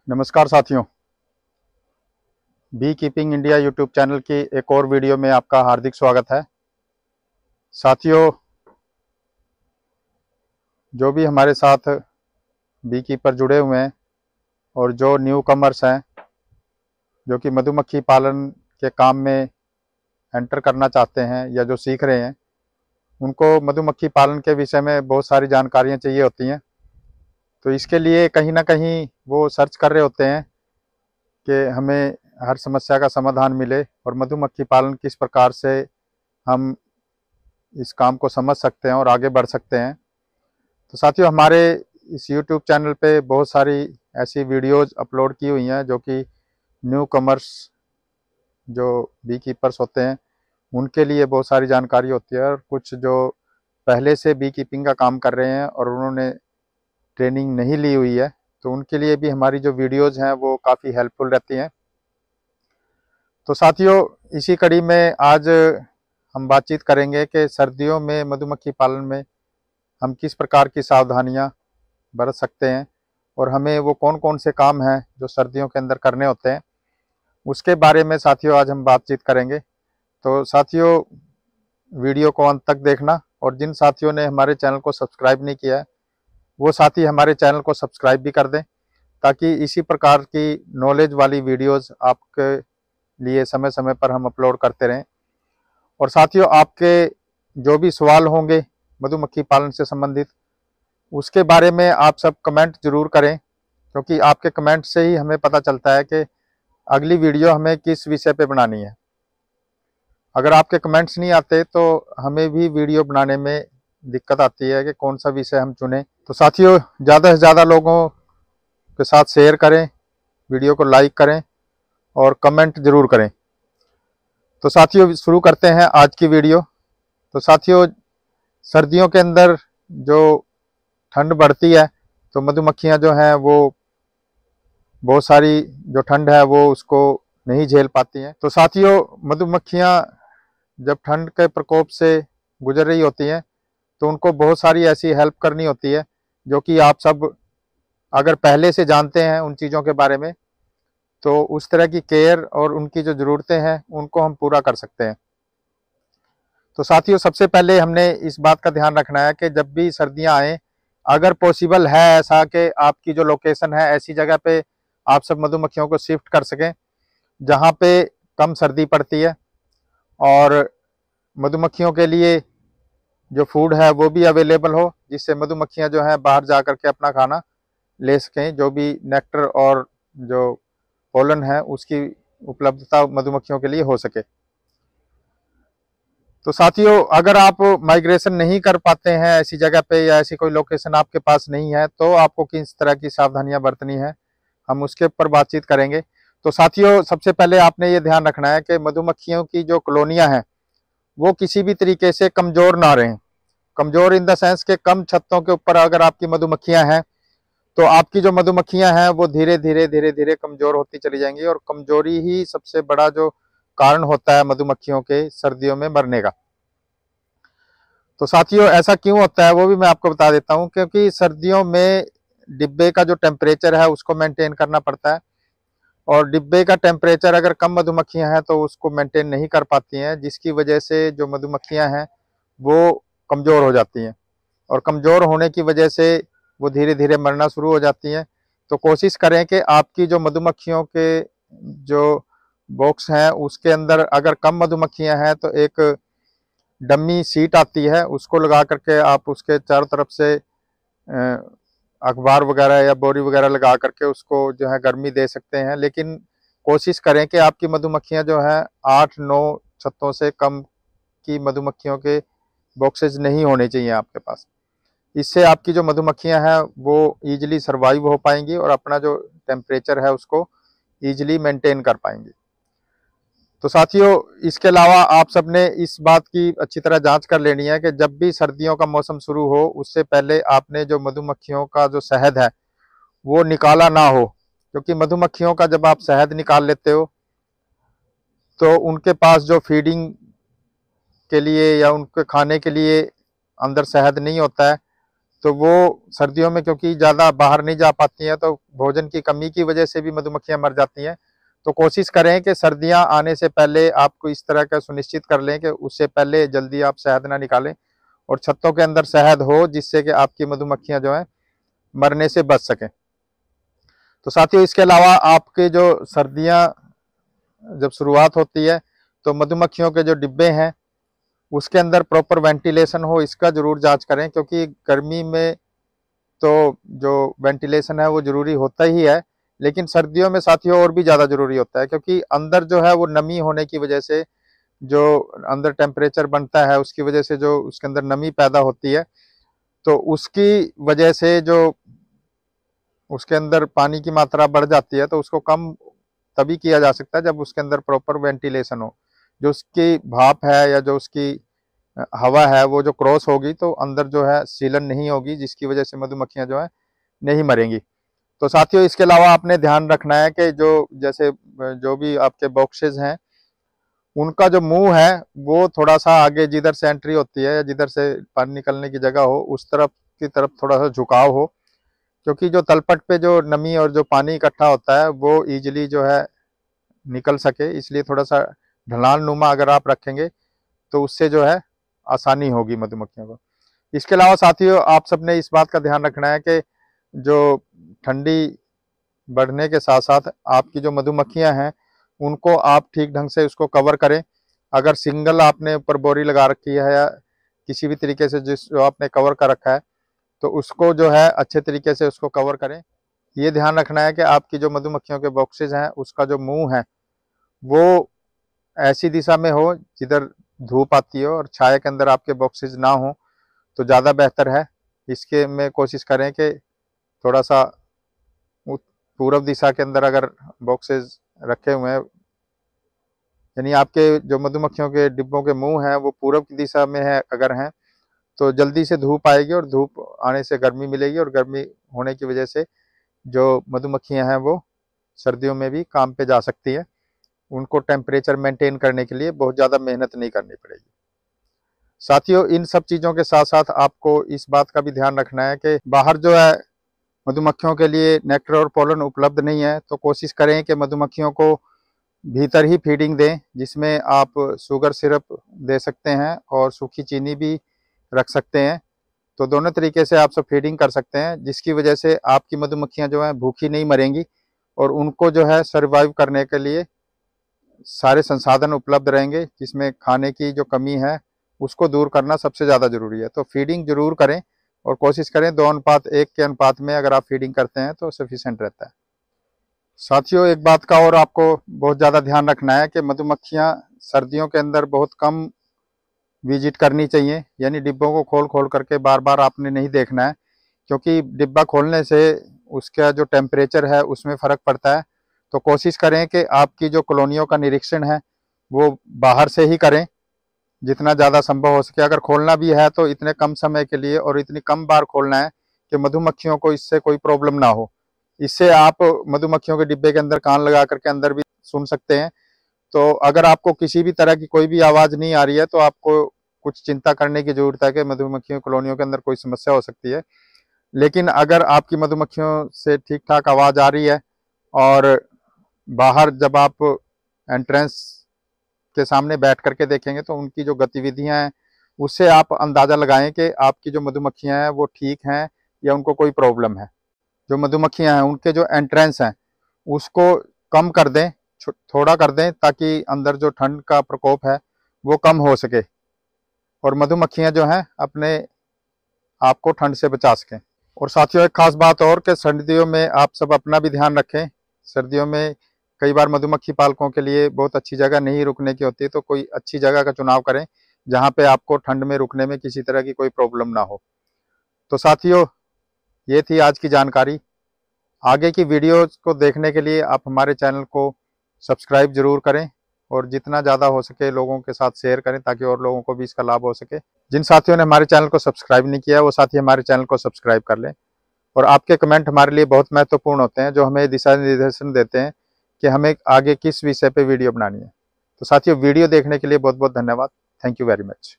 नमस्कार साथियों, be keeping India YouTube channel की एक और वीडियो में आपका हार्दिक स्वागत है। साथियों, जो भी हमारे साथ बी कीपर जुड़े हुए हैं और जो न्यू कमर्स हैं, जो कि मधुमक्खी पालन के काम में एंटर करना चाहते हैं या जो सीख रहे हैं, उनको मधुमक्खी पालन के विषय में बहुत सारी जानकारियाँ चाहिए होती हैं। तो इसके लिए कहीं ना कहीं वो सर्च कर रहे होते हैं कि हमें हर समस्या का समाधान मिले और मधुमक्खी पालन किस प्रकार से हम इस काम को समझ सकते हैं और आगे बढ़ सकते हैं। तो साथियों, हमारे इस YouTube चैनल पे बहुत सारी ऐसी वीडियोज़ अपलोड की हुई हैं जो कि न्यू कमर्स जो बी कीपर्स होते हैं उनके लिए बहुत सारी जानकारी होती है, और कुछ जो पहले से बी कीपिंग का काम कर रहे हैं और उन्होंने ट्रेनिंग नहीं ली हुई है, तो उनके लिए भी हमारी जो वीडियोज़ हैं वो काफ़ी हेल्पफुल रहती हैं। तो साथियों, इसी कड़ी में आज हम बातचीत करेंगे कि सर्दियों में मधुमक्खी पालन में हम किस प्रकार की सावधानियां बरत सकते हैं और हमें वो कौन कौन से काम हैं जो सर्दियों के अंदर करने होते हैं, उसके बारे में साथियों आज हम बातचीत करेंगे। तो साथियों, वीडियो को अंत तक देखना, और जिन साथियों ने हमारे चैनल को सब्सक्राइब नहीं किया है वो साथी हमारे चैनल को सब्सक्राइब भी कर दें, ताकि इसी प्रकार की नॉलेज वाली वीडियोज़ आपके लिए समय समय पर हम अपलोड करते रहें। और साथियों, आपके जो भी सवाल होंगे मधुमक्खी पालन से संबंधित, उसके बारे में आप सब कमेंट जरूर करें, क्योंकि आपके कमेंट से ही हमें पता चलता है कि अगली वीडियो हमें किस विषय पे बनानी है। अगर आपके कमेंट्स नहीं आते तो हमें भी वीडियो बनाने में दिक्कत आती है कि कौन सा विषय हम चुनें। तो साथियों, ज़्यादा से ज़्यादा लोगों के साथ शेयर करें, वीडियो को लाइक करें और कमेंट जरूर करें। तो साथियों, शुरू करते हैं आज की वीडियो। तो साथियों, सर्दियों के अंदर जो ठंड बढ़ती है तो मधुमक्खियां जो हैं वो बहुत सारी जो ठंड है वो उसको नहीं झेल पाती हैं। तो साथियों, मधुमक्खियां जब ठंड के प्रकोप से गुजर रही होती हैं तो उनको बहुत सारी ऐसी हेल्प करनी होती है जो कि आप सब अगर पहले से जानते हैं उन चीज़ों के बारे में, तो उस तरह की केयर और उनकी जो ज़रूरतें हैं उनको हम पूरा कर सकते हैं। तो साथियों, सबसे पहले हमने इस बात का ध्यान रखना है कि जब भी सर्दियां आए, अगर पॉसिबल है ऐसा कि आपकी जो लोकेशन है ऐसी जगह पे आप सब मधुमक्खियों को शिफ्ट कर सकें जहां पे कम सर्दी पड़ती है, और मधुमक्खियों के लिए जो फूड है वो भी अवेलेबल हो, जिससे मधुमक्खियां जो है बाहर जा करके अपना खाना ले सकें। जो भी नेक्टर और जो पोलन है उसकी उपलब्धता मधुमक्खियों के लिए हो सके। तो साथियों, अगर आप माइग्रेशन नहीं कर पाते हैं ऐसी जगह पे या ऐसी कोई लोकेशन आपके पास नहीं है, तो आपको किस तरह की सावधानियां बरतनी है, हम उसके ऊपर बातचीत करेंगे। तो साथियों, सबसे पहले आपने ये ध्यान रखना है कि मधुमक्खियों की जो कॉलोनियां हैं वो किसी भी तरीके से कमजोर ना रहें। कमजोर इन द सेंस के कम छतों के ऊपर अगर आपकी मधुमक्खियां हैं तो आपकी जो मधुमक्खियां हैं वो धीरे धीरे कमजोर होती चली जाएंगी, और कमजोरी ही सबसे बड़ा जो कारण होता है मधुमक्खियों के सर्दियों में मरने का। तो साथियों, ऐसा क्यों होता है वो भी मैं आपको बता देता हूँ, क्योंकि सर्दियों में डिब्बे का जो टेम्परेचर है उसको मेंटेन करना पड़ता है, और डिब्बे का टेम्परेचर अगर कम मधुमक्खियां हैं तो उसको मेंटेन नहीं कर पाती हैं, जिसकी वजह से जो मधुमक्खियां हैं वो कमज़ोर हो जाती हैं, और कमज़ोर होने की वजह से वो धीरे धीरे मरना शुरू हो जाती हैं। तो कोशिश करें कि आपकी जो मधुमक्खियों के जो बॉक्स हैं उसके अंदर अगर कम मधुमक्खियां हैं तो एक डमी सीट आती है, उसको लगा करके आप उसके चारों तरफ से अखबार वगैरह या बोरी वगैरह लगा करके उसको जो है गर्मी दे सकते हैं। लेकिन कोशिश करें कि आपकी मधुमक्खियां जो है 8-9 छत्तों से कम की मधुमक्खियों के बॉक्सेज नहीं होने चाहिए आपके पास। इससे आपकी जो मधुमक्खियां हैं वो ईजिली सर्वाइव हो पाएंगी और अपना जो टेम्परेचर है उसको ईजिली मेंटेन कर पाएंगी। तो साथियों, इसके अलावा आप सबने इस बात की अच्छी तरह जांच कर लेनी है कि जब भी सर्दियों का मौसम शुरू हो उससे पहले आपने जो मधुमक्खियों का जो शहद है वो निकाला ना हो, क्योंकि मधुमक्खियों का जब आप शहद निकाल लेते हो तो उनके पास जो फीडिंग के लिए या उनके खाने के लिए अंदर शहद नहीं होता है, तो वो सर्दियों में क्योंकि ज़्यादा बाहर नहीं जा पाती हैं, तो भोजन की कमी की वजह से भी मधुमक्खियां मर जाती हैं। तो कोशिश करें कि सर्दियां आने से पहले आपको इस तरह का सुनिश्चित कर लें कि उससे पहले जल्दी आप शहद ना निकालें और छत्तों के अंदर शहद हो, जिससे कि आपकी मधुमक्खियां जो है मरने से बच सकें। तो साथियों, इसके अलावा आपके जो सर्दियां जब शुरुआत होती है तो मधुमक्खियों के जो डिब्बे हैं उसके अंदर प्रॉपर वेंटिलेशन हो, इसका जरूर जांच करें, क्योंकि गर्मी में तो जो वेंटिलेशन है वो जरूरी होता ही है, लेकिन सर्दियों में साथियों और भी ज़्यादा जरूरी होता है, क्योंकि अंदर जो है वो नमी होने की वजह से जो अंदर टेम्परेचर बनता है उसकी वजह से जो उसके अंदर नमी पैदा होती है, तो उसकी वजह से जो उसके अंदर पानी की मात्रा बढ़ जाती है, तो उसको कम तभी किया जा सकता है जब उसके अंदर प्रॉपर वेंटिलेशन हो। जो उसकी भाप है या जो उसकी हवा है वो जो क्रॉस होगी तो अंदर जो है सीलन नहीं होगी, जिसकी वजह से मधुमक्खियां जो है नहीं मरेंगी। तो साथियों, इसके अलावा आपने ध्यान रखना है कि जो जैसे जो भी आपके बॉक्सेस हैं उनका जो मुंह है वो थोड़ा सा आगे, जिधर से एंट्री होती है या जिधर से पानी निकलने की जगह हो उस तरफ की तरफ थोड़ा सा झुकाव हो, क्योंकि जो तलपट पे जो नमी और जो पानी इकट्ठा होता है वो इजीली जो है निकल सके, इसलिए थोड़ा सा ढलान नुमा अगर आप रखेंगे तो उससे जो है आसानी होगी मधुमक्खियों को। इसके अलावा साथियों, आप सबने इस बात का ध्यान रखना है कि जो ठंडी बढ़ने के साथ साथ आपकी जो मधुमक्खियां हैं उनको आप ठीक ढंग से उसको कवर करें। अगर सिंगल आपने ऊपर बोरी लगा रखी है या किसी भी तरीके से जिस जो आपने कवर कर रखा है, तो उसको जो है अच्छे तरीके से उसको कवर करें। ये ध्यान रखना है कि आपकी जो मधुमक्खियों के बॉक्सेस हैं उसका जो मुंह है वो ऐसी दिशा में हो जिधर धूप आती हो और छाया के अंदर आपके बॉक्सेस ना हो तो ज़्यादा बेहतर है। इसके में कोशिश करें कि थोड़ा सा पूर्व दिशा के अंदर अगर बॉक्सेस रखे हुए हैं, यानी आपके जो मधुमक्खियों के डिब्बों के मुंह हैं वो पूर्व की दिशा में है अगर हैं, तो जल्दी से धूप आएगी और धूप आने से गर्मी मिलेगी, और गर्मी होने की वजह से जो मधुमक्खियां हैं वो सर्दियों में भी काम पे जा सकती है। उनको टेम्परेचर मेंटेन करने के लिए बहुत ज़्यादा मेहनत नहीं करनी पड़ेगी। साथियों, इन सब चीज़ों के साथ साथ आपको इस बात का भी ध्यान रखना है कि बाहर जो है मधुमक्खियों के लिए नेक्टर और पोलन उपलब्ध नहीं है, तो कोशिश करें कि मधुमक्खियों को भीतर ही फीडिंग दें, जिसमें आप शुगर सिरप दे सकते हैं और सूखी चीनी भी रख सकते हैं। तो दोनों तरीके से आप सब फीडिंग कर सकते हैं, जिसकी वजह से आपकी मधुमक्खियां जो हैं भूखी नहीं मरेंगी और उनको जो है सर्वाइव करने के लिए सारे संसाधन उपलब्ध रहेंगे, जिसमें खाने की जो कमी है उसको दूर करना सबसे ज़्यादा ज़रूरी है। तो फीडिंग जरूर करें और कोशिश करें 2:1 के अनुपात में अगर आप फीडिंग करते हैं तो सफिशिएंट रहता है। साथियों, एक बात का और आपको बहुत ज़्यादा ध्यान रखना है कि मधुमक्खियां सर्दियों के अंदर बहुत कम विजिट करनी चाहिए, यानी डिब्बों को खोल खोल करके बार बार आपने नहीं देखना है, क्योंकि डिब्बा खोलने से उसका जो टेम्परेचर है उसमें फ़र्क पड़ता है। तो कोशिश करें कि आपकी जो कॉलोनियों का निरीक्षण है वो बाहर से ही करें जितना ज़्यादा संभव हो सके। अगर खोलना भी है तो इतने कम समय के लिए और इतनी कम बार खोलना है कि मधुमक्खियों को इससे कोई प्रॉब्लम ना हो। इससे आप मधुमक्खियों के डिब्बे के अंदर कान लगा करके अंदर भी सुन सकते हैं। तो अगर आपको किसी भी तरह की कोई भी आवाज़ नहीं आ रही है तो आपको कुछ चिंता करने की ज़रूरत है कि मधुमक्खियों कॉलोनियों के अंदर कोई समस्या हो सकती है। लेकिन अगर आपकी मधुमक्खियों से ठीक ठाक आवाज़ आ रही है और बाहर जब आप एंट्रेंस के सामने बैठ करके देखेंगे तो उनकी जो गतिविधियां हैं उससे आप अंदाज़ा लगाएं कि आपकी जो मधुमक्खियां हैं वो ठीक हैं या उनको कोई प्रॉब्लम है। जो मधुमक्खियां हैं उनके जो एंट्रेंस हैं उसको कम कर दें, थोड़ा कर दें, ताकि अंदर जो ठंड का प्रकोप है वो कम हो सके और मधुमक्खियां जो हैं अपने आप को ठंड से बचा सकें। और साथियों, एक खास बात और कि सर्दियों में आप सब अपना भी ध्यान रखें। सर्दियों में कई बार मधुमक्खी पालकों के लिए बहुत अच्छी जगह नहीं रुकने की होती, तो कोई अच्छी जगह का चुनाव करें जहां पे आपको ठंड में रुकने में किसी तरह की कोई प्रॉब्लम ना हो। तो साथियों, ये थी आज की जानकारी। आगे की वीडियोस को देखने के लिए आप हमारे चैनल को सब्सक्राइब जरूर करें और जितना ज़्यादा हो सके लोगों के साथ शेयर करें ताकि और लोगों को भी इसका लाभ हो सके। जिन साथियों ने हमारे चैनल को सब्सक्राइब नहीं किया वो साथी हमारे चैनल को सब्सक्राइब कर लें। और आपके कमेंट हमारे लिए बहुत महत्वपूर्ण होते हैं, जो हमें दिशा निर्देशन देते हैं कि हमें आगे किस विषय पे वीडियो बनानी है। तो साथियों, वीडियो देखने के लिए बहुत बहुत धन्यवाद। Thank you very much.